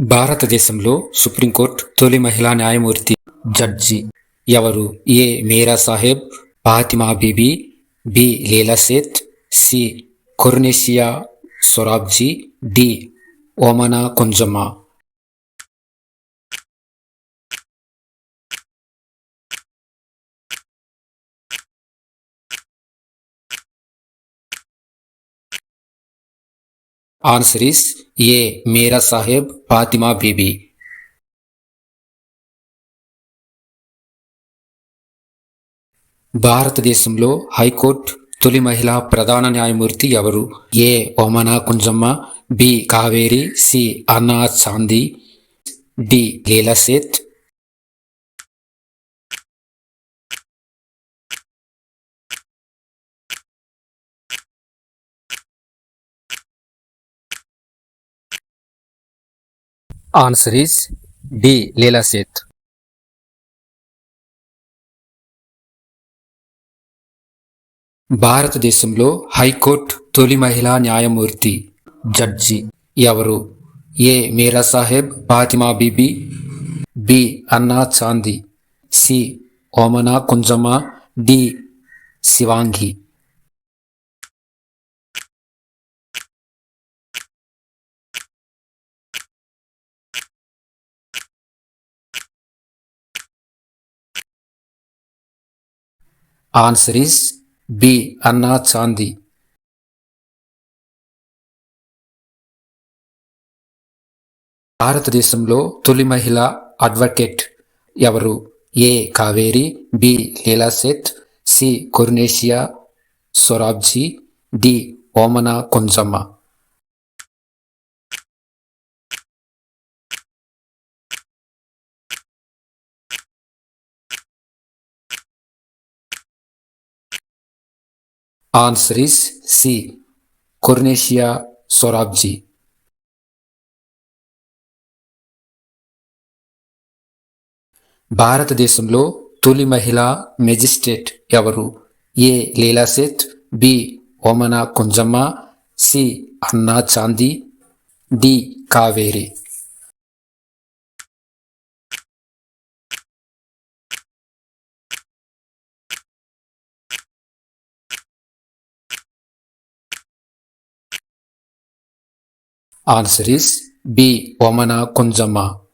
భారతదేశంలో సుప్రీంకోర్టు తొలి మహిళా న్యాయమూర్తి జడ్జి ఎవరు? A. Meera Saheb, Fathima Bibi, B. Leela Seth, C. Cornelia Sorabji, D. Omana Kunjamma. Answer is A. Meera Saheb, Fathima Bibi. భారతదేశంలో హైకోర్టు తొలి మహిళా ప్రధాన న్యాయమూర్తి ఎవరు? A. Omana Kunjamma, B. Kaveri, C. Anna Chandy, D. Leela Seth. Answer is D. Leela Seth. భారతదేశంలో హైకోర్టు తొలి మహిళా న్యాయమూర్తి జడ్జి ఎవరు? A. Meera Saheb, Fathima Bibi, B. Anna Chandy, C. Omana Kunjamma, D. Shivangi. Answer is B. Anna Chandy. భారతదేశంలో తొలి మహిళా అడ్వకేట్ ఎవరు? A. Kaveri, B. Leela Seth, C. Cornelia Sorabji, D. Omana Kunjamma. Answer is C. Cornelia Sorabji. భారతదేశంలో తొలి మహిళా మెజిస్ట్రేట్ ఎవరు? A. Leela Seth, B. Omana Kunjamma, C. Anna Chandy, D. Kaveri. Answer is B. Omana Kunjamma.